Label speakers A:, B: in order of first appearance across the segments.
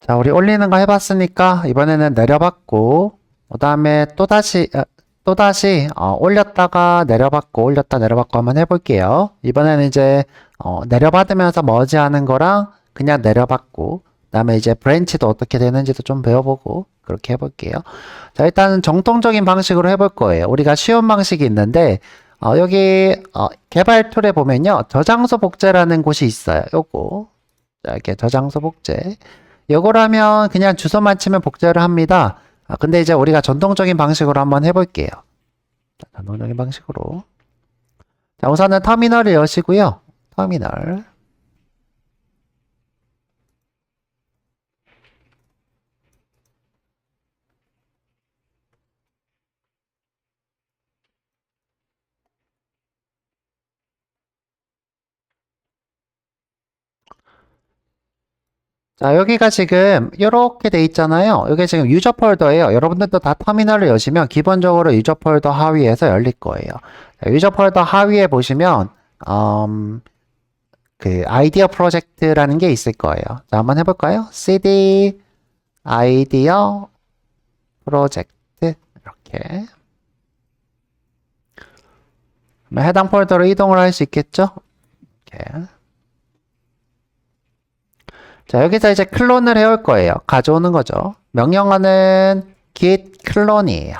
A: 자, 우리 올리는 거 해봤으니까 이번에는 내려받고 그다음에 또다시 올렸다가 내려받고 올렸다 내려받고 한번 해볼게요. 이번에는 이제 내려받으면서 머지하는 거랑 그냥 내려받고 그다음에 이제 브랜치도 어떻게 되는지도 좀 배워보고 그렇게 해볼게요. 자, 일단은 정통적인 방식으로 해볼 거예요. 우리가 쉬운 방식이 있는데 여기 개발 툴에 보면요, 저장소 복제라는 곳이 있어요. 요거 자, 이렇게 저장소 복제. 요거라면 그냥 주소만 치면 복제를 합니다. 근데 이제 우리가 전통적인 방식으로 한번 해볼게요. 자, 전통적인 방식으로. 자, 우선은 터미널을 여시고요. 터미널. 자, 여기가 지금 이렇게 돼 있잖아요. 이게 지금 유저 폴더예요. 여러분들도 다 터미널을 여시면 기본적으로 유저 폴더 하위에서 열릴 거예요. 자, 유저 폴더 하위에 보시면 그 아이디어 프로젝트라는 게 있을 거예요. 자, 한번 해볼까요? cd 아이디어 프로젝트 이렇게 해당 폴더로 이동을 할 수 있겠죠? 이렇게. 자, 여기서 이제 클론을 해올 거예요. 가져오는 거죠. 명령어는 git 클론이에요.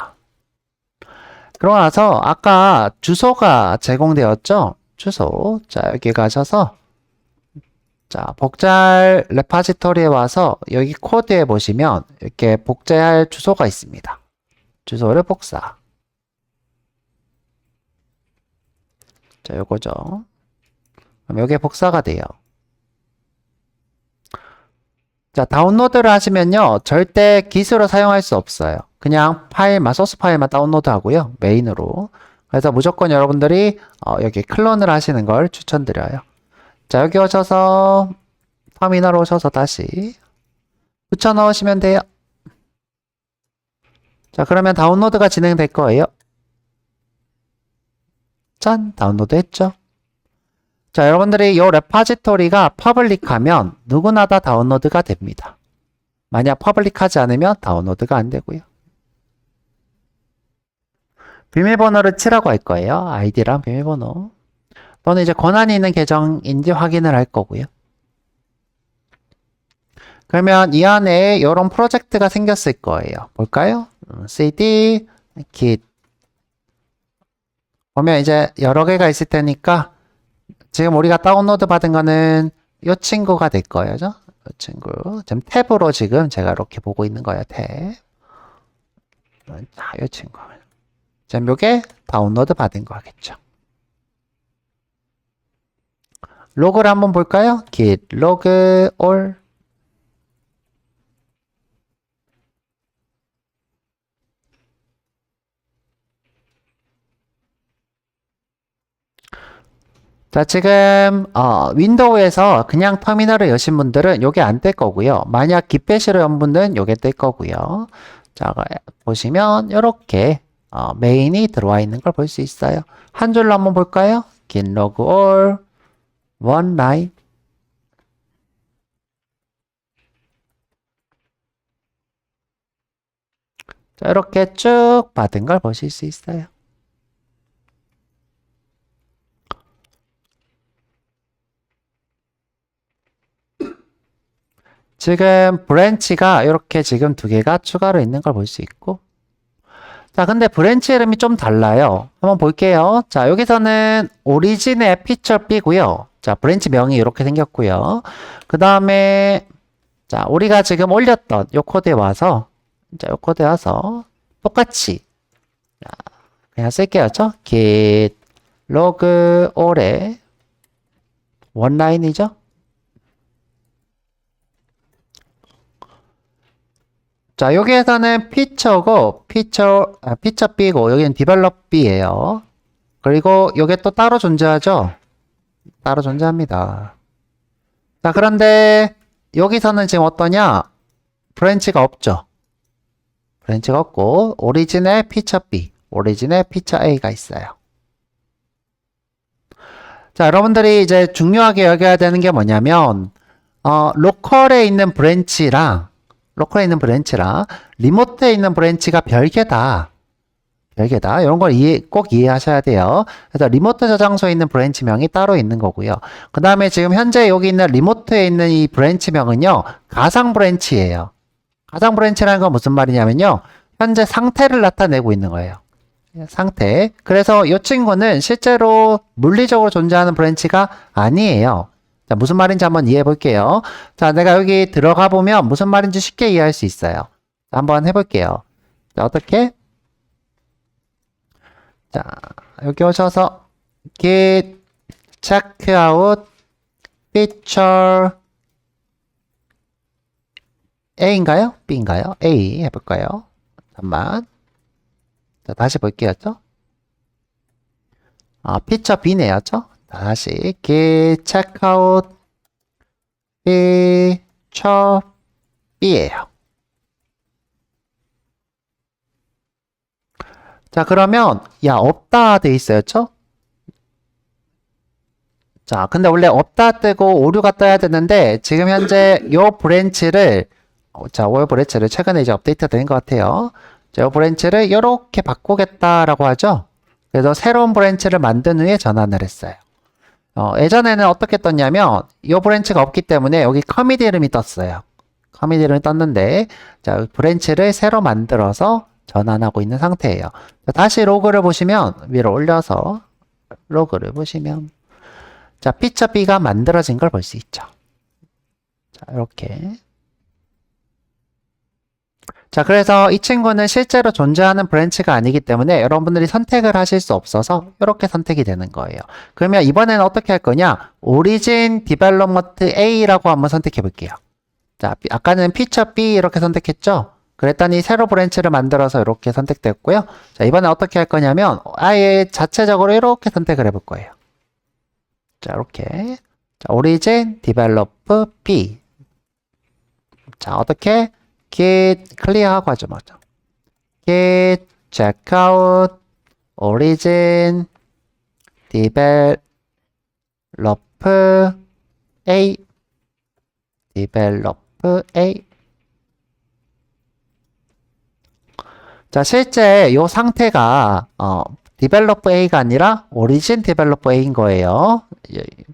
A: 그러고 나서 아까 주소가 제공되었죠? 주소. 자, 여기 가셔서 자, 복제할 레파지토리에 와서 여기 코드에 보시면 이렇게 복제할 주소가 있습니다. 주소를 복사. 자, 요거죠. 그럼 여기에 복사가 돼요. 자, 다운로드를 하시면요, 절대 git으로 사용할 수 없어요. 그냥 파일만, 소스 파일만 다운로드 하고요, 메인으로. 그래서 무조건 여러분들이 여기 클론을 하시는 걸 추천드려요. 자, 여기 오셔서 터미널 오셔서 다시 붙여 넣으시면 돼요. 자, 그러면 다운로드가 진행될 거예요. 짠! 다운로드 했죠? 자, 여러분들이 이 레파지토리가 퍼블릭하면 누구나 다 다운로드가 됩니다. 만약 퍼블릭하지 않으면 다운로드가 안 되고요. 비밀번호를 치라고 할 거예요. 아이디랑 비밀번호. 또는 이제 권한이 있는 계정인지 확인을 할 거고요. 그러면 이 안에 이런 프로젝트가 생겼을 거예요. 볼까요? cd git 보면 이제 여러 개가 있을 테니까 지금 우리가 다운로드 받은 거는 이 친구가 될 거예요. 이 친구. 지금 탭으로 지금 제가 이렇게 보고 있는 거예요. 탭. 자, 이 친구. 지금 요게 다운로드 받은 거겠죠. 로그를 한번 볼까요? git log all. 자, 지금 윈도우에서 그냥 터미널을 여신 분들은 요게 안 뜰 거고요. 만약 깃배시로 연 분들은 요게 뜰 거고요. 자, 보시면 이렇게 메인이 들어와 있는 걸 볼 수 있어요. 한 줄로 한번 볼까요? git log all one line. 자, 이렇게 쭉 받은 걸 보실 수 있어요. 지금 브랜치가 이렇게 지금 두 개가 추가로 있는 걸 볼 수 있고, 자, 근데 브랜치 이름이 좀 달라요. 한번 볼게요. 자, 여기서는 오리진의 피처 B고요. 자, 브랜치 명이 이렇게 생겼고요. 그 다음에 자, 우리가 지금 올렸던 요 코드에 와서 자, 요 코드에 와서 똑같이 자, 그냥 쓸게요. git log all의 원라인이죠. 자, 여기에서는 피처고, 피처 B고, 여기는 디벨롭 B예요. 그리고 요게 또 따로 존재하죠? 따로 존재합니다. 자, 그런데 여기서는 지금 어떠냐? 브랜치가 없죠? 브랜치가 없고, 오리진의 피처 B, 오리진의 피처 A가 있어요. 자, 여러분들이 이제 중요하게 여겨야 되는 게 뭐냐면, 로컬에 있는 브랜치랑 로컬에 있는 브랜치랑 리모트에 있는 브랜치가 별개다. 별개다. 이런 걸 꼭 이해하셔야 돼요. 그래서 리모트 저장소에 있는 브랜치명이 따로 있는 거고요. 그 다음에 지금 현재 여기 있는 리모트에 있는 이 브랜치명은요, 가상 브랜치예요. 가상 브랜치라는 건 무슨 말이냐면요, 현재 상태를 나타내고 있는 거예요. 상태. 그래서 이 친구는 실제로 물리적으로 존재하는 브랜치가 아니에요. 자, 무슨 말인지 한번 이해해 볼게요. 자, 내가 여기 들어가 보면 무슨 말인지 쉽게 이해할 수 있어요. 자, 한번 해볼게요. 자, 어떻게? 자, 여기 오셔서 git checkout feature A인가요? B인가요? A 해볼까요? 잠깐만. 자, 다시 볼게요. 피처 B네요. 다시 git checkout feature B예요. 자, 그러면 야, 없다 돼 있어요. 자, 근데 원래 없다 뜨고 오류가 떠야 되는데 지금 현재 요 브랜치를 자, 요 브랜치를 최근에 이제 업데이트 된 것 같아요. 자, 요 브랜치를 이렇게 바꾸겠다라고 하죠. 그래서 새로운 브랜치를 만든 후에 전환을 했어요. 예전에는 어떻게 떴냐면 요 브랜치가 없기 때문에 여기 커밋 이름이 떴어요. 커밋 이름이 떴는데 자, 브랜치를 새로 만들어서 전환하고 있는 상태예요. 자, 다시 로그를 보시면 위로 올려서 로그를 보시면 자, 피처 B가 만들어진 걸 볼 수 있죠. 자, 이렇게. 자, 그래서 이 친구는 실제로 존재하는 브랜치가 아니기 때문에 여러분들이 선택을 하실 수 없어서 이렇게 선택이 되는 거예요. 그러면 이번에는 어떻게 할 거냐? 오리진 디벨롭먼트 A라고 한번 선택해 볼게요. 자, 아까는 피처 B 이렇게 선택했죠? 그랬더니 새로 브랜치를 만들어서 이렇게 선택됐고요. 자, 이번에 어떻게 할 거냐면 아예 자체적으로 이렇게 선택을 해볼 거예요. 자, 이렇게. 자, 오리진 디벨로프 B. 자, 어떻게? git 클리어하고 하죠, 맞죠? git checkout origin develop a develop a. 자, 실제 이 상태가 develop a가 아니라 origin develop a인 거예요.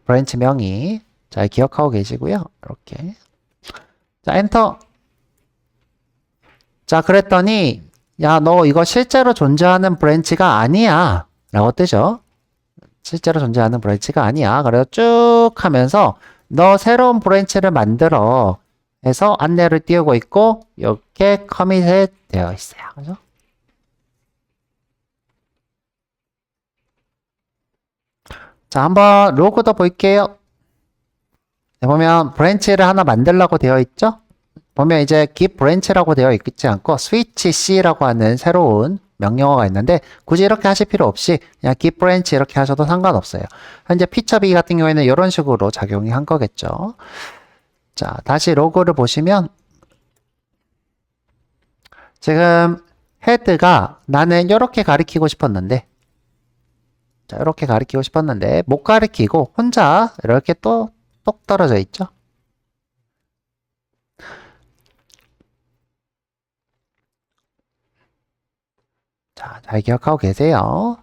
A: 브랜치 명이. 잘 기억하고 계시고요. 이렇게. 자, 엔터. 자, 그랬더니 야, 너 이거 실제로 존재하는 브랜치가 아니야 라고 뜨죠. 실제로 존재하는 브랜치가 아니야. 그래서 쭉 하면서 너 새로운 브랜치를 만들어 해서 안내를 띄우고 있고 이렇게 커밋이 되어 있어요. 그죠? 자, 한번 로그도 볼게요. 네, 보면 브랜치를 하나 만들라고 되어 있죠. 보면 이제 git branch라고 되어 있지 않고 switch c라고 하는 새로운 명령어가 있는데 굳이 이렇게 하실 필요 없이 그냥 git branch 이렇게 하셔도 상관없어요. 현재 피처 B 같은 경우에는 이런 식으로 작용이 한 거겠죠. 자, 다시 로고를 보시면 지금 헤드가 나는 이렇게 가리키고 싶었는데 자, 이렇게 가리키고 싶었는데 못 가리키고 혼자 이렇게 또 똑 떨어져 있죠. 자, 잘 기억하고 계세요.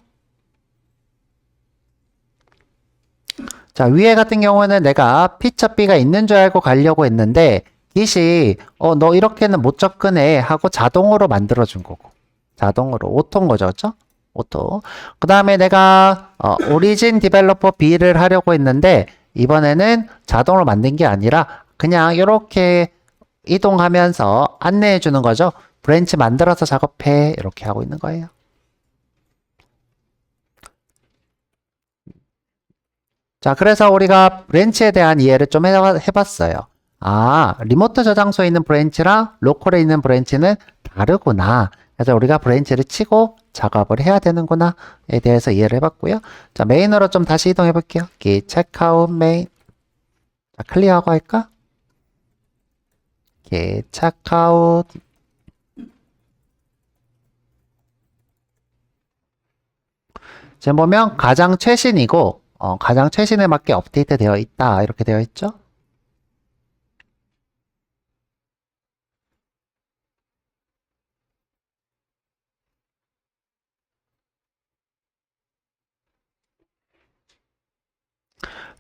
A: 자, 위에 같은 경우는 내가 피처 B가 있는 줄 알고 가려고 했는데 git이 너 이렇게는 못 접근해 하고 자동으로 만들어준 거고 자동으로 오토인 거죠, 그렇죠? 오토. 그 다음에 내가 오리진 디벨로퍼 B를 하려고 했는데 이번에는 자동으로 만든 게 아니라 그냥 이렇게 이동하면서 안내해 주는 거죠. 브랜치 만들어서 작업해 이렇게 하고 있는 거예요. 자, 그래서 우리가 브랜치에 대한 이해를 좀 해봤어요. 아, 리모트 저장소에 있는 브랜치랑 로컬에 있는 브랜치는 다르구나. 그래서 우리가 브랜치를 치고 작업을 해야 되는구나에 대해서 이해를 해봤고요. 자, 메인으로 좀 다시 이동해 볼게요. git checkout main. 자, 클리어하고 할까? git checkout. 지금 보면 가장 최신이고 가장 최신에 맞게 업데이트 되어 있다 이렇게 되어 있죠.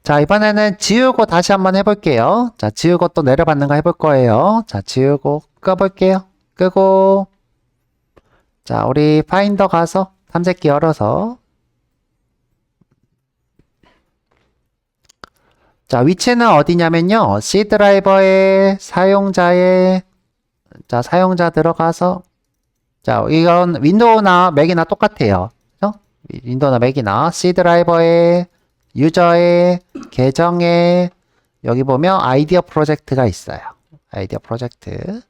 A: 자, 이번에는 지우고 다시 한번 해볼게요. 자, 지우고 또 내려받는 거 해볼 거예요. 자, 지우고 끄볼게요. 끄고. 자, 우리 파인더 가서 탐색기 열어서. 자, 위치는 어디냐면요. C 드라이버에 사용자에, 자, 사용자 들어가서. 자, 이건 윈도우나 맥이나 똑같아요. 그죠? 윈도우나 맥이나 C 드라이버에 유저의 계정에 여기 보면 아이디어 프로젝트가 있어요. 아이디어 프로젝트.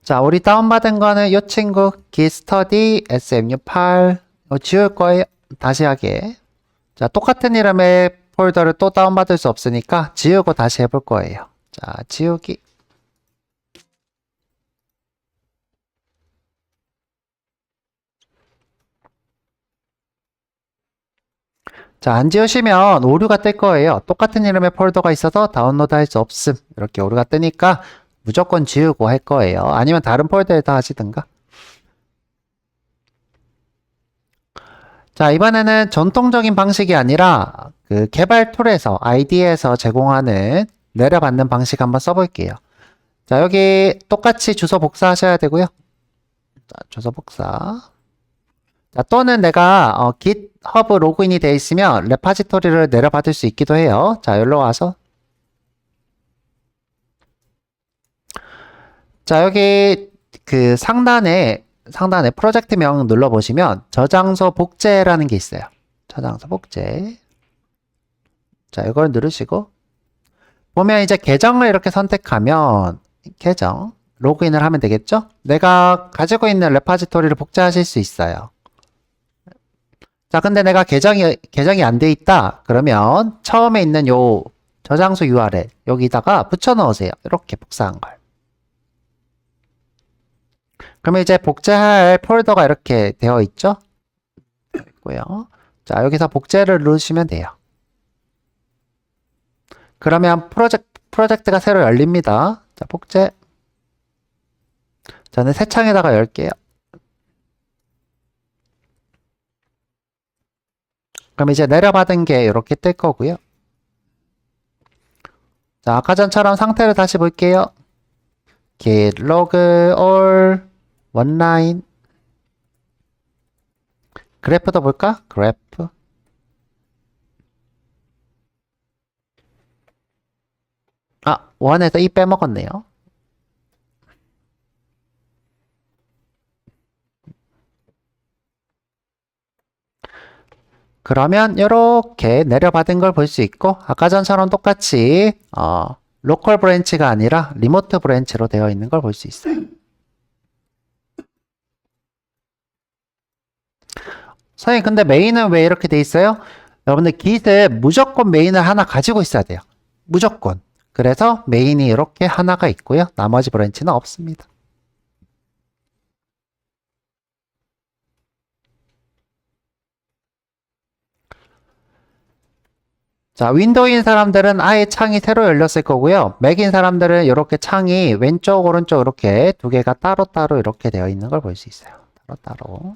A: 자, 우리 다운받은 거는 이 친구 기스터디 SMU8 지울 거예요. 다시 하게. 자, 똑같은 이름의 폴더를 또 다운받을 수 없으니까 지우고 다시 해볼 거예요. 자, 지우기. 자, 안 지우시면 오류가 뜰 거예요. 똑같은 이름의 폴더가 있어서 다운로드 할 수 없음. 이렇게 오류가 뜨니까 무조건 지우고 할 거예요. 아니면 다른 폴더에다 하시든가. 자, 이번에는 전통적인 방식이 아니라 그 개발 툴에서 ID에서 제공하는 내려받는 방식 한번 써볼게요. 자, 여기 똑같이 주소 복사하셔야 되고요. 자, 주소 복사. 자, 또는 내가 GitHub 로그인이 되어 있으면 레파지토리를 내려받을 수 있기도 해요. 자, 여기로 와서. 자, 여기 그 상단에 프로젝트명 눌러보시면 저장소 복제라는 게 있어요. 저장소 복제. 자, 이걸 누르시고 보면 이제 계정을 이렇게 선택하면 계정 로그인을 하면 되겠죠? 내가 가지고 있는 레파지토리를 복제하실 수 있어요. 자, 근데 내가 계정이 안 돼 있다. 그러면 처음에 있는 요 저장소 URL 여기다가 붙여 넣으세요. 이렇게 복사한 걸. 그러면 이제 복제할 폴더가 이렇게 되어 있죠? 있고요. 자, 여기서 복제를 누르시면 돼요. 그러면 프로젝트가 새로 열립니다. 자, 복제. 저는 새 창에다가 열게요. 그럼 이제 내려받은 게 이렇게 뜰 거고요. 자, 아까 전처럼 상태를 다시 볼게요. git log all 원라인. 그래프도 볼까? 그래프. 아, 원에서 이 빼먹었네요. 그러면 이렇게 내려받은 걸 볼 수 있고 아까 전처럼 똑같이 로컬 브랜치가 아니라 리모트 브랜치로 되어 있는 걸 볼 수 있어요. 선생님 근데 메인은 왜 이렇게 돼 있어요? 여러분들 Git에 무조건 메인을 하나 가지고 있어야 돼요. 무조건. 그래서 메인이 이렇게 하나가 있고요. 나머지 브랜치는 없습니다. 자, 윈도우인 사람들은 아예 창이 새로 열렸을 거고요. 맥인 사람들은 이렇게 창이 왼쪽, 오른쪽 이렇게 두 개가 따로따로 이렇게 되어 있는 걸 볼 수 있어요. 따로따로.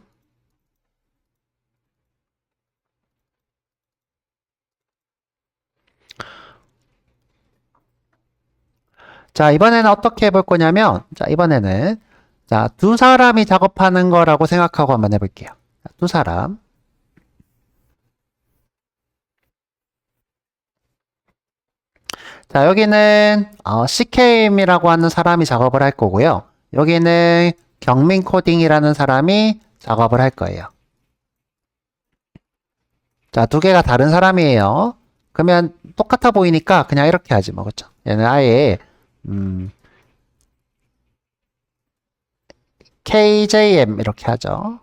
A: 자, 이번에는 어떻게 해볼 거냐면, 자, 이번에는, 자, 두 사람이 작업하는 거라고 생각하고 한번 해볼게요. 자, 두 사람. 자, 여기는, CKM이라고 하는 사람이 작업을 할 거고요. 여기는 경민 코딩이라는 사람이 작업을 할 거예요. 자, 두 개가 다른 사람이에요. 그러면 똑같아 보이니까 그냥 이렇게 하지 뭐, 그쵸? 얘는 아예, KJM 이렇게 하죠.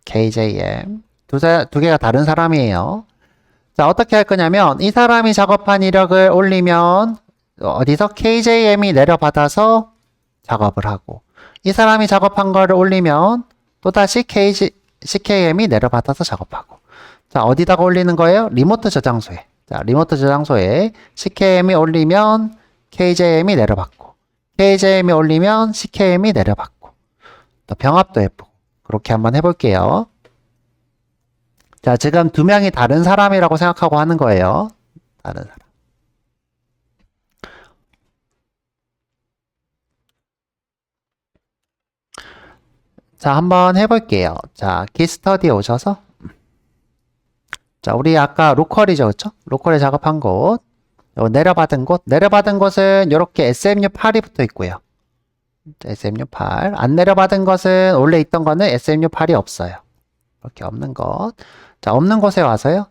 A: KJM. 두 개가 다른 사람이에요. 자, 어떻게 할 거냐면 이 사람이 작업한 이력을 올리면 어디서 KJM이 내려받아서 작업을 하고 이 사람이 작업한 거를 올리면 또다시 CKM이 내려받아서 작업하고 자, 어디다가 올리는 거예요? 리모트 저장소에. 자, 리모트 저장소에 CKM이 올리면 KJM이 내려받고 KJM이 올리면 CKM이 내려받고 또 병합도 해보고 그렇게 한번 해볼게요. 자, 지금 두 명이 다른 사람이라고 생각하고 하는 거예요. 다른 사람. 자, 한번 해볼게요. 자, 기스터디에 오셔서. 자, 우리 아까 로컬이죠, 그쵸? 로컬에 작업한 곳. 요 내려받은 곳. 내려받은 곳은 이렇게 SMU8이 붙어 있고요. SMU8. 안 내려받은 것은 원래 있던 거는 SMU8이 없어요. 이렇게 없는 것. 자, 없는 곳에 와서요.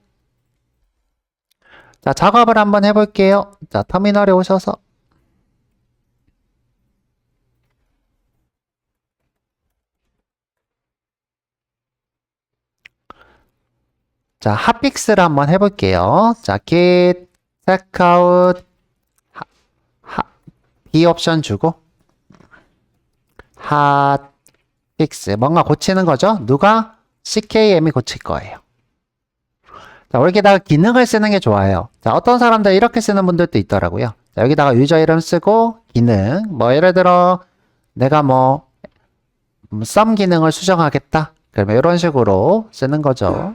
A: 자, 작업을 한번 해볼게요. 자, 터미널에 오셔서. 자, 핫픽스를 한번 해볼게요. 자, git checkout B 옵션 주고 핫픽스 뭔가 고치는 거죠. 누가? CKM이 고칠 거예요. 자, 여기다가 기능을 쓰는 게 좋아요. 자, 어떤 사람들 이렇게 쓰는 분들도 있더라고요. 자, 여기다가 유저 이름 쓰고 기능 뭐 예를 들어 내가 뭐 썸 기능을 수정하겠다. 그러면 이런 식으로 쓰는 거죠.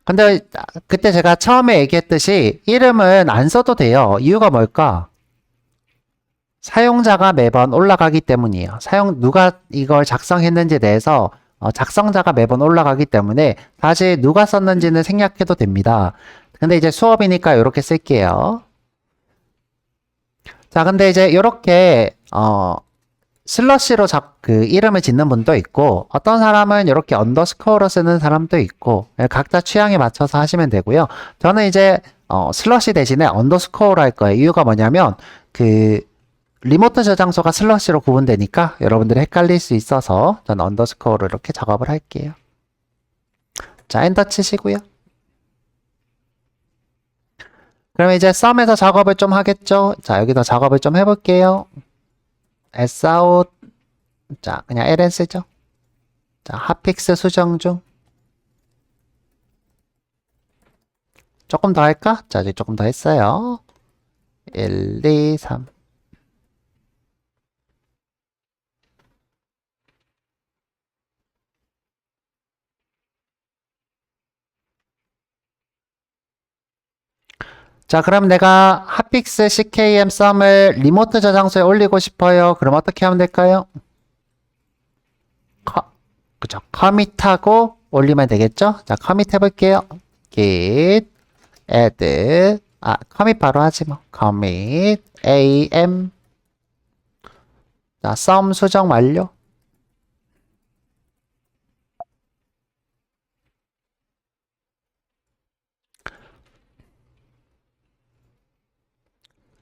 A: 근데 그때 제가 처음에 얘기했듯이 이름은 안 써도 돼요. 이유가 뭘까? 사용자가 매번 올라가기 때문이에요. 누가 이걸 작성했는지에 대해서 작성자가 매번 올라가기 때문에 사실 누가 썼는지는 생략해도 됩니다. 근데 이제 수업이니까 이렇게 쓸게요. 자, 근데 이제 이렇게 슬러시로 그 이름을 짓는 분도 있고 어떤 사람은 이렇게 언더스코어로 쓰는 사람도 있고 각자 취향에 맞춰서 하시면 되고요. 저는 이제 슬러시 대신에 언더스코어로 할 거예요. 이유가 뭐냐면 그 리모트 저장소가 슬러시로 구분되니까 여러분들이 헷갈릴 수 있어서 저는 언더스코어로 이렇게 작업을 할게요. 자, 엔터 치시고요. 그럼 이제 썸에서 작업을 좀 하겠죠. 자, 여기서 작업을 좀 해볼게요. sout 자, 그냥 ln 쓰죠. 자, 핫픽스 수정 중. 조금 더 할까? 자, 이제 조금 더 했어요. 1, 2, 3. 자, 그럼 내가 핫픽스 CKM 썸을 리모트 저장소에 올리고 싶어요. 그럼 어떻게 하면 될까요? 그죠. 커밋하고 올리면 되겠죠? 자, 커밋 해볼게요. git add 커밋 바로 하지 뭐. commit am 자, 썸 수정 완료.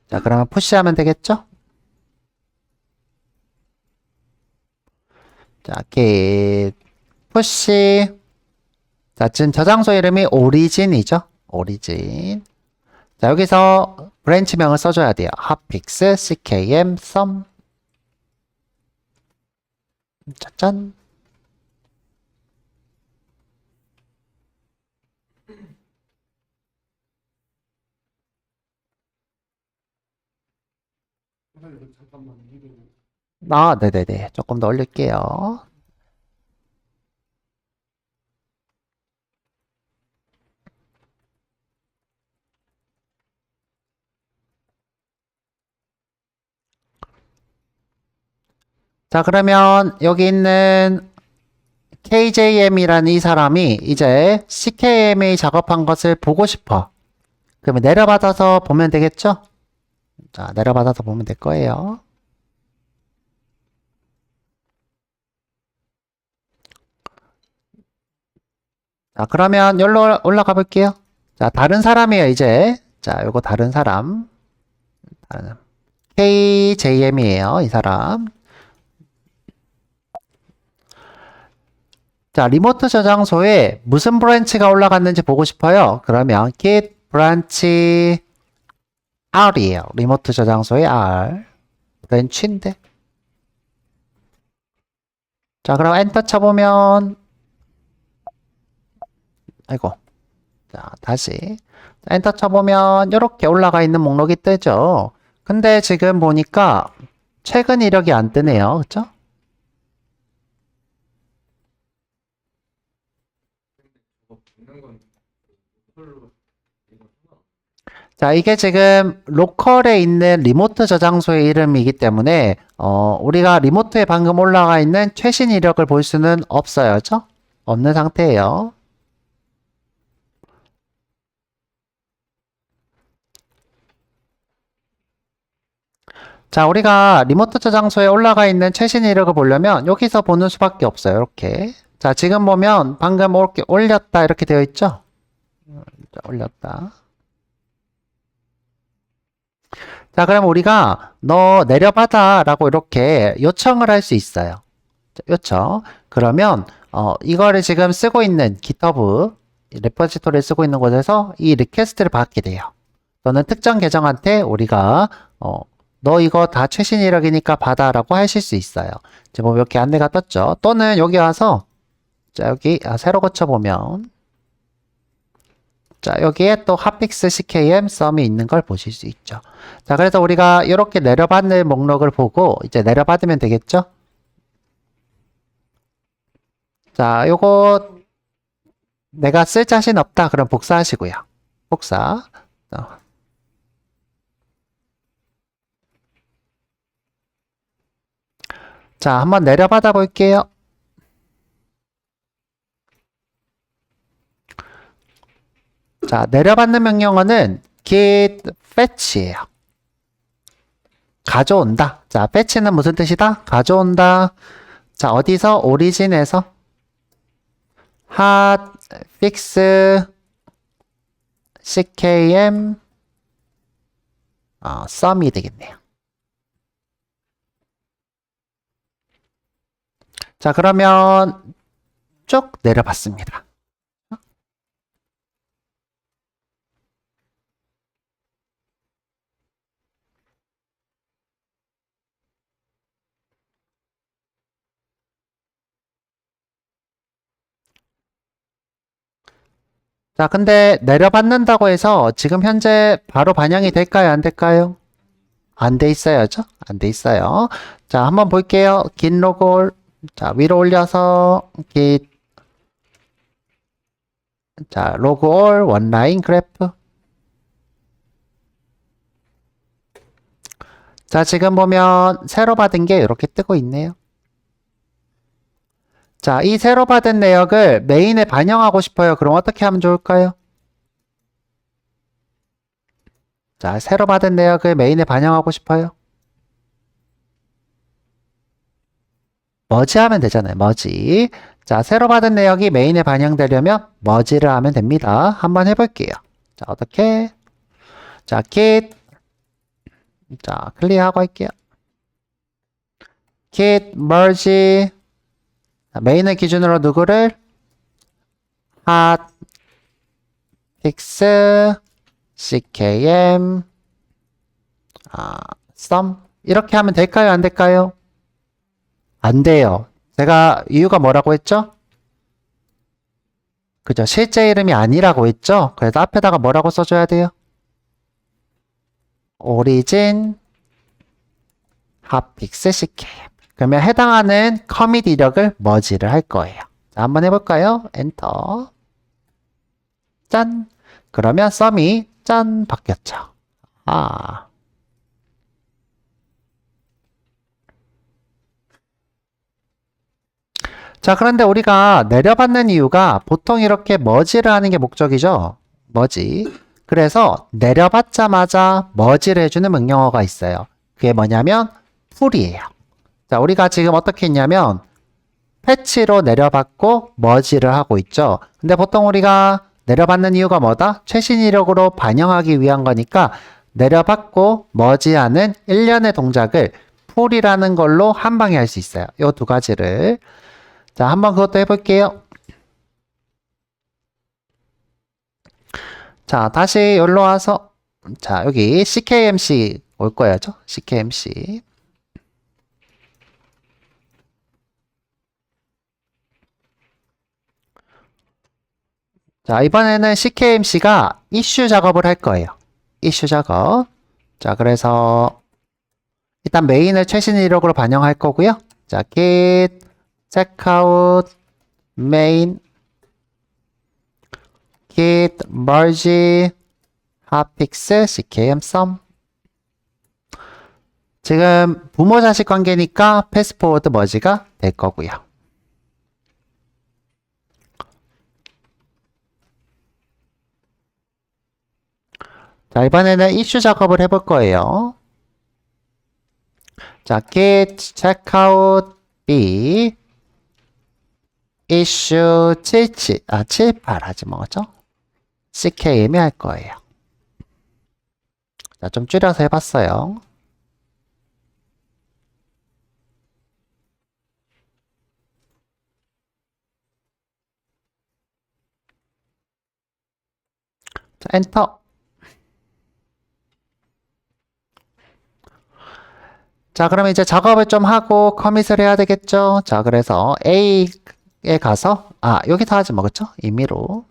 A: 자, 그러면 푸시하면 되겠죠? 자, git 푸시. 자, 지금 저장소 이름이 오리진이죠? 오리진. 자, 여기서 브랜치명을 써줘야 돼요. 핫픽스 ckm 썸. 짜잔. 네네네. 조금 더 올릴게요. 자, 그러면 여기 있는 KJM이라는 이 사람이 이제 CKM이 작업한 것을 보고 싶어. 그러면 내려받아서 보면 되겠죠? 자, 내려받아서 보면 될 거예요. 자, 그러면 여기로 올라가 볼게요. 자, 다른 사람이에요, 이제. 자, 요거 다른 사람. KJM이에요, 이 사람. 자, 리모트 저장소에 무슨 브랜치가 올라갔는지 보고 싶어요. 그러면 git branch R이에요. 리모트 저장소의 R. 브랜치인데. 자, 그럼 엔터 쳐보면 아이고. 자, 다시. 엔터 쳐보면 이렇게 올라가 있는 목록이 뜨죠. 근데 지금 보니까 최근 이력이 안 뜨네요. 그쵸? 자, 이게 지금 로컬에 있는 리모트 저장소의 이름이기 때문에 우리가 리모트에 방금 올라가 있는 최신 이력을 볼 수는 없어요. 그죠? 없는 상태예요. 자, 우리가 리모트 저장소에 올라가 있는 최신 이력을 보려면 여기서 보는 수밖에 없어요. 이렇게. 자, 지금 보면 방금 이렇게 올렸다 이렇게 되어 있죠? 자, 올렸다. 자, 그럼 우리가 너 내려받아 라고 이렇게 요청을 할 수 있어요. 자, 요청. 그러면 이거를 지금 쓰고 있는 GitHub 레포지토리를 쓰고 있는 곳에서 이 리퀘스트를 받게 돼요. 또는 특정 계정한테 우리가 너 이거 다 최신 이력이니까 받아라고 하실 수 있어요. 지금 뭐 이렇게 안내가 떴죠. 또는 여기 와서 자 여기 새로 고쳐보면 자 여기에 또 핫픽스 CKM 썸이 있는 걸 보실 수 있죠. 자 그래서 우리가 이렇게 내려받는 목록을 보고 이제 내려받으면 되겠죠. 자 요거 내가 쓸 자신 없다 그럼 복사하시고요. 복사. 자, 한번 내려받아 볼게요. 자, 내려받는 명령어는 git fetch예요. 가져온다. 자, fetch는 무슨 뜻이다? 가져온다. 자, 어디서? 오리진에서 hotfix ckm 썸이 되겠네요. 자, 그러면 쭉 내려봤습니다. 자, 근데 내려받는다고 해서 지금 현재 바로 반영이 될까요? 안 될까요? 안 돼 있어야죠? 안 돼 있어요. 자, 한번 볼게요. git log 자, 위로 올려서 git 자, log all 원라인 그래프. 자, 지금 보면 새로 받은 게 이렇게 뜨고 있네요. 자, 이 새로 받은 내역을 메인에 반영하고 싶어요. 그럼 어떻게 하면 좋을까요? 자, 새로 받은 내역을 메인에 반영하고 싶어요. 머지 하면 되잖아요. 머지. 자, 새로 받은 내역이 메인에 반영되려면 머지를 하면 됩니다. 한번 해볼게요. 자, 어떻게? 자, git. 자, 클리어하고 할게요. git merge. 자, 메인을 기준으로 누구를? hotfix ckm sum 이렇게 하면 될까요? 안 될까요? 안 돼요. 제가 이유가 뭐라고 했죠? 그죠? 실제 이름이 아니라고 했죠? 그래서 앞에다가 뭐라고 써줘야 돼요? origin hotfix ckm 그러면 해당하는 커밋 이력을 머지를 할 거예요. 자, 한번 해볼까요? 엔터. 짠. 그러면 썸이 짠 바뀌었죠. 자, 그런데 우리가 내려받는 이유가 보통 이렇게 머지를 하는 게 목적이죠. 머지. 그래서 내려받자마자 머지를 해주는 명령어가 있어요. 그게 뭐냐면 풀이에요. 자, 우리가 지금 어떻게 했냐면 패치로 내려받고 머지를 하고 있죠. 근데 보통 우리가 내려받는 이유가 뭐다? 최신 이력으로 반영하기 위한 거니까 내려받고 머지하는 일련의 동작을 풀이라는 걸로 한 방에 할 수 있어요. 이 두 가지를. 자, 한번 그것도 해볼게요. 자, 다시 여기로 와서 자, 여기 CKMC 올 거야죠? CKMC. 자, 이번에는 CKMC가 이슈 작업을 할 거예요. 이슈 작업. 자, 그래서 일단 메인을 최신 이력으로 반영할 거고요. 자, git checkout main git merge 핫픽스 CKM 썸. 지금 부모 자식 관계니까 패스포워드 머지가 될 거고요. 자, 이번에는 이슈 작업을 해볼 거예요. 자, git checkout b 이슈 78 하지 뭐죠? CKM이 할 거예요. 자, 좀 줄여서 해봤어요. 자, 엔터. 자, 그러면 이제 작업을 좀 하고 커밋을 해야 되겠죠? 자, 그래서 A에 가서, 여기서 하지 뭐, 그쵸? 임의로.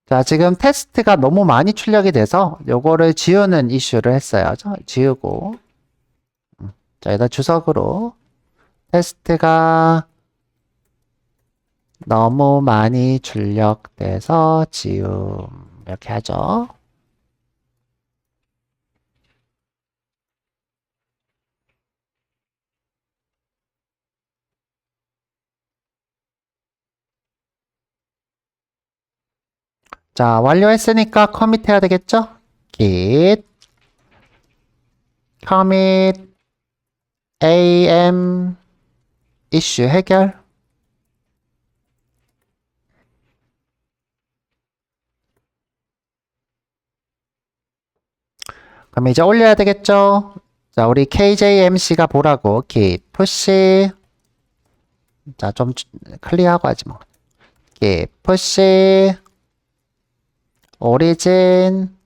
A: 자, 지금 테스트가 너무 많이 출력이 돼서 요거를 지우는 이슈를 했어요. 지우고. 자, 여기다 주석으로 테스트가 너무 많이 출력돼서 지움. 이렇게 하죠. 자, 완료했으니까 커밋 해야 되겠죠? git commit am 이슈 해결. 그럼 이제 올려야 되겠죠? 자, 우리 KJMC가 보라고 git push. 자, 좀 클리어하고 하지 뭐. git push origin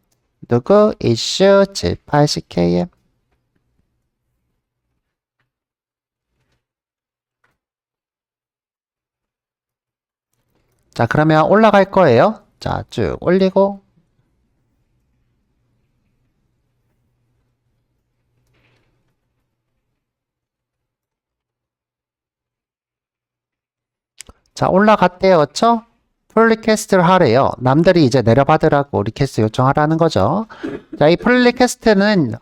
A: 누구 이슈 78CKM. 자, 그러면 올라갈 거예요. 자, 쭉 올리고. 자, 올라갔대요. 그쵸? 풀 리퀘스트를 하래요. 남들이 이제 내려받으라고 리퀘스트 요청하라는 거죠. 자, 이 풀 리퀘스트는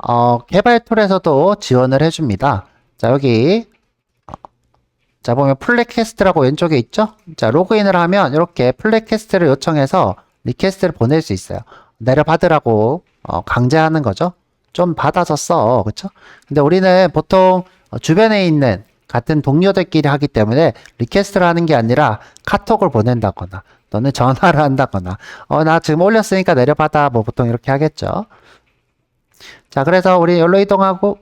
A: 개발 툴에서도 지원을 해줍니다. 자, 여기 자, 보면 풀 리퀘스트라고 왼쪽에 있죠? 자, 로그인을 하면 이렇게 풀 리퀘스트를 요청해서 리퀘스트를 보낼 수 있어요. 내려받으라고 강제하는 거죠. 좀 받아서 써. 그쵸? 근데 우리는 보통 주변에 있는 같은 동료들끼리 하기 때문에 리퀘스트를 하는 게 아니라 카톡을 보낸다거나 또는 전화를 한다거나 나 지금 올렸으니까 내려받아 뭐 보통 이렇게 하겠죠. 자, 그래서 우리 여기로 이동하고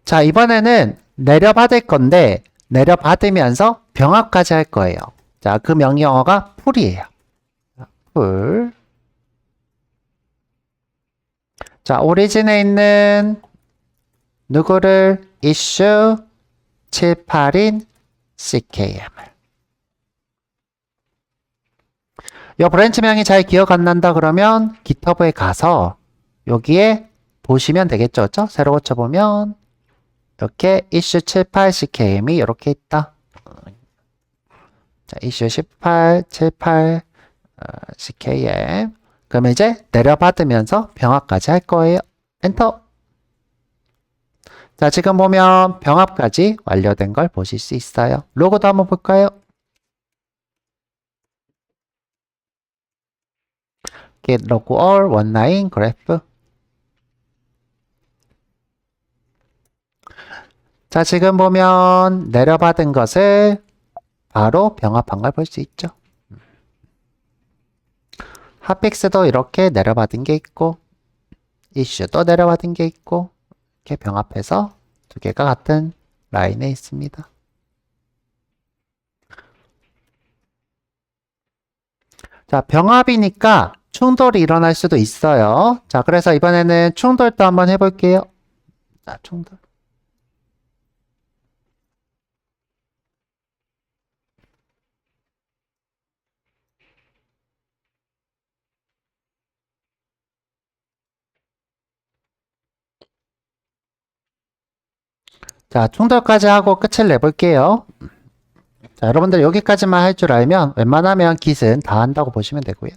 A: 자, 이번에는 내려받을 건데 내려받으면서 병합까지 할 거예요. 자, 그 명령어가 풀이에요. 풀. 자, 오리진에 있는 누구를 이슈 78인 CKM을. 이 브랜치명이 잘 기억 안 난다 그러면 GitHub에 가서 여기에 보시면 되겠죠. 그렇죠? 새로 고쳐보면 이렇게 이슈 78CKM이 이렇게 있다. 자, 이슈 18, 78 CKM. 그러면 이제 내려받으면서 병합까지 할 거예요. 엔터. 자, 지금 보면 병합까지 완료된 걸 보실 수 있어요. 로고도 한번 볼까요? get log all 원라인 그래프. 자, 지금 보면 내려받은 것을 바로 병합한 걸 볼 수 있죠. 핫픽스도 이렇게 내려받은 게 있고 이슈도 내려받은 게 있고 이렇게 병합해서 두 개가 같은 라인에 있습니다. 자, 병합이니까 충돌이 일어날 수도 있어요. 자, 그래서 이번에는 충돌도 한번 해볼게요. 자, 충돌. 자, 충돌까지 하고 끝을 내볼게요. 자, 여러분들 여기까지만 할 줄 알면 웬만하면 깃은 다 한다고 보시면 되고요.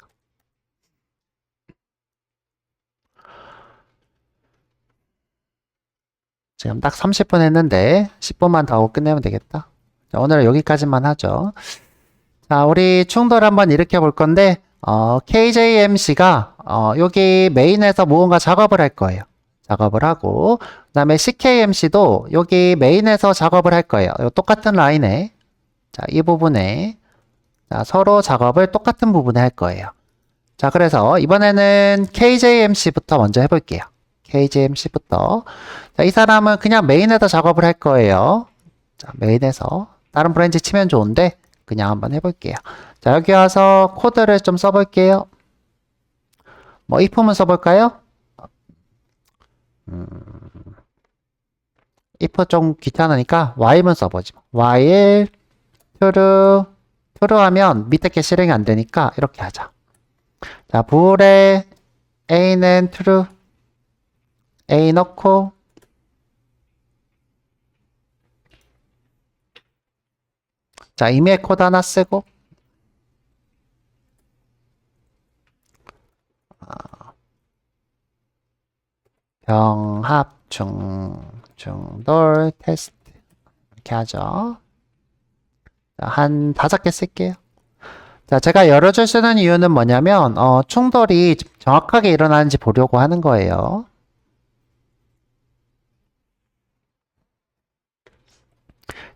A: 지금 딱 30분 했는데 10분만 더 하고 끝내면 되겠다. 자, 오늘은 여기까지만 하죠. 자, 우리 충돌 한번 일으켜 볼 건데 KJMC가 여기 메인에서 무언가 작업을 할 거예요. 작업을 하고 그 다음에 CKMC도 여기 메인에서 작업을 할 거예요. 똑같은 라인에 자, 이 부분에 자, 서로 작업을 똑같은 부분에 할 거예요. 자, 그래서 이번에는 KJMC부터 먼저 해볼게요. KJMC부터. 자, 이 사람은 그냥 메인에서 작업을 할 거예요. 자, 메인에서. 다른 브랜치 치면 좋은데, 그냥 한번 해볼게요. 자, 여기 와서 코드를 좀 써볼게요. 뭐, if만 써볼까요? if 좀 귀찮으니까 while만 써보지. while, true, true 하면 밑에 게 실행이 안 되니까 이렇게 하자. 자, bool에 a는 true, a 넣고, 자, 이메일 코드 하나 쓰고, 병합 중돌 테스트 이렇게 하죠. 자, 한 5개 쓸게요. 자, 제가 열어줄 쓰는 이유는 뭐냐면 충돌이 정확하게 일어나는지 보려고 하는 거예요.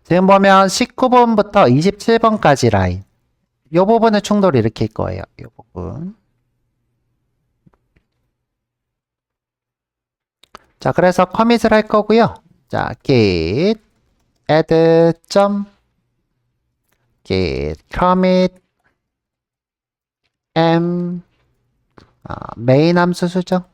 A: 지금 보면 19번부터 27번까지 라인 이 부분에 충돌이 일으킬 거예요. 이 부분. 자, 그래서 커밋을 할 거고요. 자, git add git commit m 메인 함수 수정.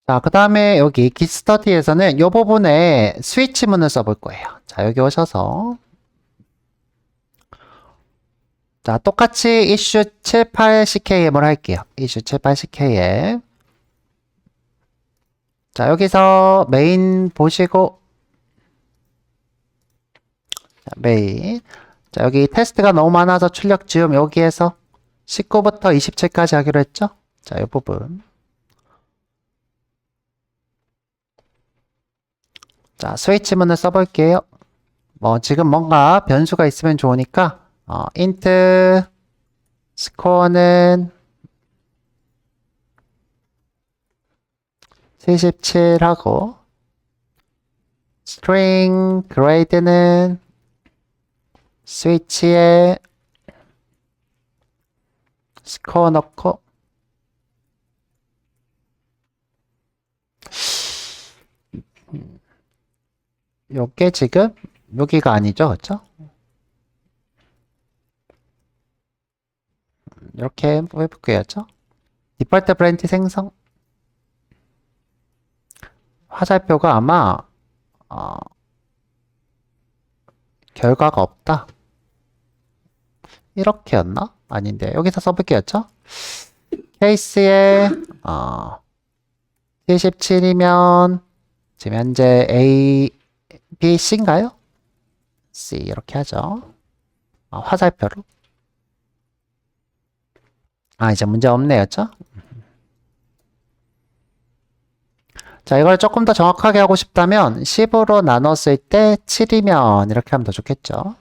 A: 자, 그 다음에 여기 깃스터디에서는 이 부분에 스위치문을 써볼 거예요. 자, 여기 오셔서 자, 똑같이 issue 78ckm을 할게요. issue 78ckm. 자, 여기서 메인 보시고 자, 메인. 자, 여기 테스트가 너무 많아서 출력 지움 여기에서 19부터 27까지 하기로 했죠? 자, 이 부분. 자, 스위치문을 써볼게요. 뭐, 지금 뭔가 변수가 있으면 좋으니까, int 스코어는 77하고, string grade는 스위치에 스코어 넣고, 요게 지금 여기가 아니죠, 그렇죠? 이렇게 해볼게요, 그렇죠? 디폴트 브랜치 생성. 화살표가 아마 결과가 없다. 이렇게였나? 아닌데 여기서 써볼게요, 그렇죠? 케이스에 77이면 지금 현재 A, B, C인가요? C 이렇게 하죠. 화살표로. 이제 문제 없네요, 그렇죠? 자, 이걸 조금 더 정확하게 하고 싶다면 10으로 나눴을 때 7이면 이렇게 하면 더 좋겠죠.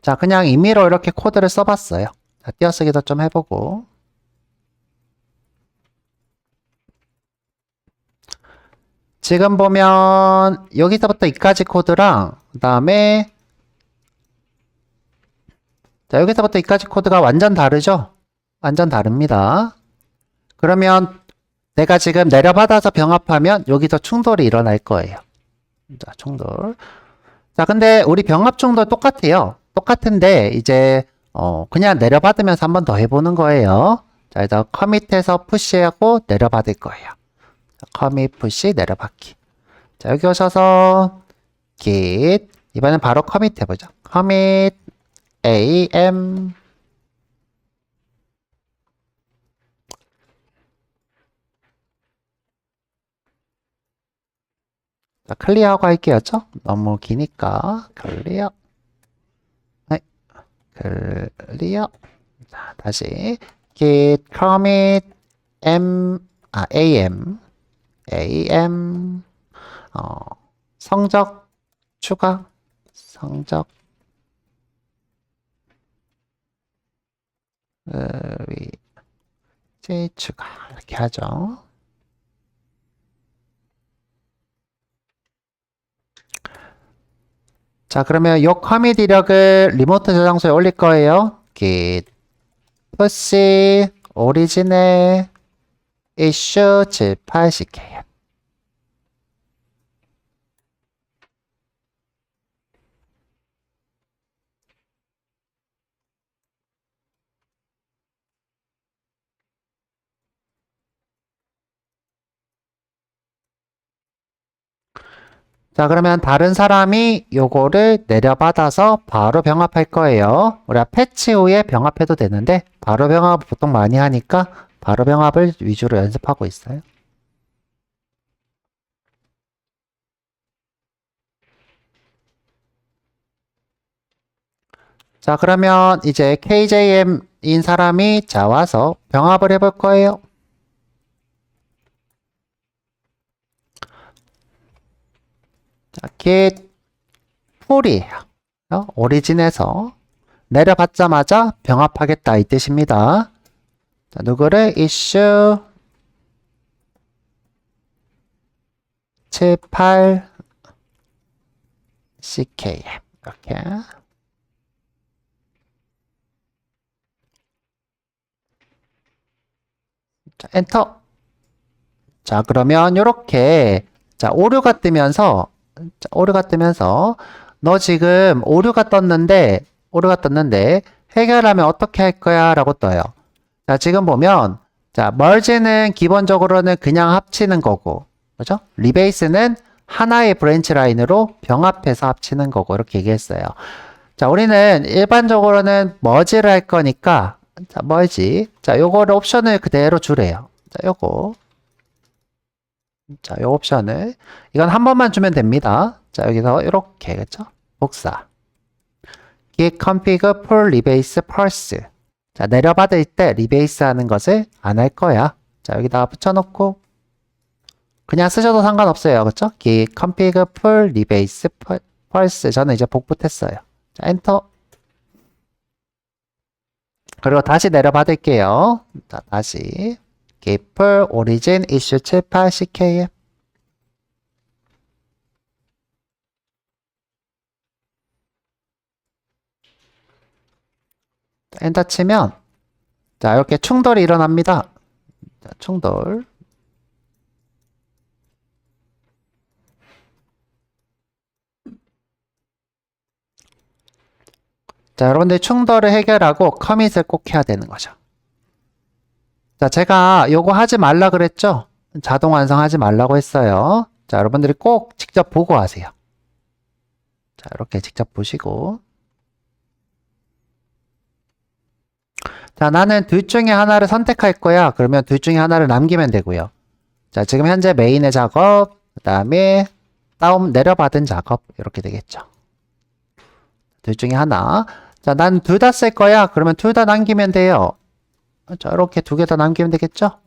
A: 자, 그냥 임의로 이렇게 코드를 써봤어요. 자, 띄어쓰기도 좀 해보고. 지금 보면 여기서부터 이까지 코드랑 그 다음에 자, 여기서부터 이까지 코드가 완전 다르죠? 완전 다릅니다. 그러면 내가 지금 내려받아서 병합하면 여기서 충돌이 일어날 거예요. 자, 충돌. 자, 근데 우리 병합 충돌 똑같아요. 똑같은데 이제 그냥 내려받으면서 한 번 더 해보는 거예요. 자, 일단 커밋해서 푸시하고 내려받을 거예요. 커밋 푸시 내려받기. 자, 여기 오셔서 git 이번엔 바로 커밋 해보죠. 커밋 am 자, 클리어하고 할게요. 너무 기니까 클리어. 네, 클리어. 자, 다시 git commit am 성적 추가 성적 위치 추가 이렇게 하죠. 자, 그러면 요 커밋 이력을 리모트 저장소에 올릴 거예요. git push 오리지널 이슈 78ck. 자, 그러면 다른 사람이 요거를 내려받아서 바로 병합할 거예요. 우리가 패치 후에 병합해도 되는데 바로 병합 보통 많이 하니까 바로 병합을 위주로 연습하고 있어요. 자, 그러면 이제 KJM인 사람이 자 와서 병합을 해볼 거예요. 자, git pull이에요. 오리진에서 내려받자마자 병합하겠다 이 뜻입니다. 자, 누구를 issue 78 ckm 이렇게. 자, 엔터. 자, 그러면 요렇게 자, 오류가 뜨면서 너 지금 오류가 떴는데 해결하면 어떻게 할 거야? 라고 떠요. 자, 지금 보면 자, merge는 기본적으로는 그냥 합치는 거고, 그죠? 리베이스는 하나의 브랜치 라인으로 병합해서 합치는 거고 이렇게 얘기했어요. 자, 우리는 일반적으로는 merge를 할 거니까 자, merge. 자, 요거를 옵션을 그대로 주래요. 자, 요거. 자, 요 옵션을 이건 한 번만 주면 됩니다. 자, 여기서 이렇게 그죠? 복사. git config pull rebase parse. 자, 내려받을 때 리베이스 하는 것을 안 할 거야. 자, 여기다가 붙여놓고 그냥 쓰셔도 상관없어요. 그쵸? git config pull rebase parse. 저는 이제 복붙했어요. 자, 엔터. 그리고 다시 내려받을게요. 자, 다시 git pull origin issue 78ckm. 엔터 치면 자, 이렇게 충돌이 일어납니다. 자, 충돌. 자, 여러분들 충돌을 해결하고 커밋을 꼭 해야 되는 거죠. 자, 제가 요거 하지 말라 그랬죠? 자동 완성하지 말라고 했어요. 자, 여러분들이 꼭 직접 보고 하세요. 자, 이렇게 직접 보시고. 자, 나는 둘 중에 하나를 선택할 거야. 그러면 둘 중에 하나를 남기면 되고요. 자, 지금 현재 메인의 작업, 그 다음에 다운 내려받은 작업 이렇게 되겠죠. 둘 중에 하나. 자, 난 둘 다 쓸 거야. 그러면 둘 다 남기면 돼요. 자, 이렇게 두 개 다 남기면 되겠죠?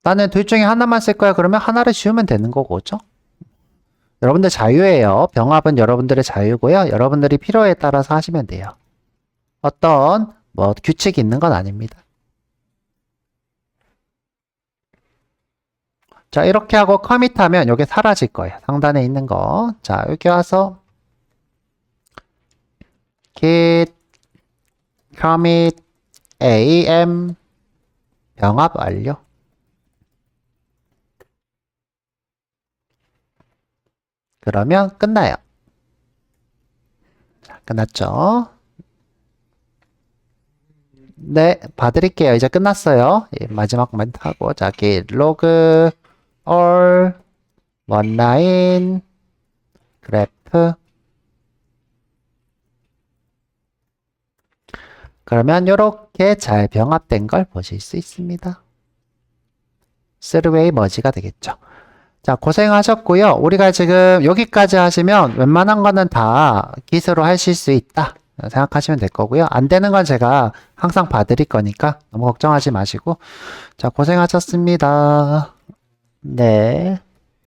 A: 나는 둘 중에 하나만 쓸 거야. 그러면 하나를 지우면 되는 거고, 그죠? 여러분들 자유예요. 병합은 여러분들의 자유고요. 여러분들이 필요에 따라서 하시면 돼요. 어떤 뭐 규칙이 있는 건 아닙니다. 자, 이렇게 하고 커밋하면 이게 사라질 거예요. 상단에 있는 거. 자, 여기 와서 git commit am 병합 완료. 그러면 끝나요. 자, 끝났죠? 네, 봐드릴게요. 이제 끝났어요. 예, 마지막 멘트 하고, 자, git log all one line graph. 그러면 이렇게 잘 병합된 걸 보실 수 있습니다. 3way 머지가 되겠죠. 자, 고생하셨고요. 우리가 지금 여기까지 하시면 웬만한 거는 다 기수로 하실 수 있다 생각하시면 될 거고요. 안 되는 건 제가 항상 봐드릴 거니까 너무 걱정하지 마시고. 자, 고생하셨습니다. 네.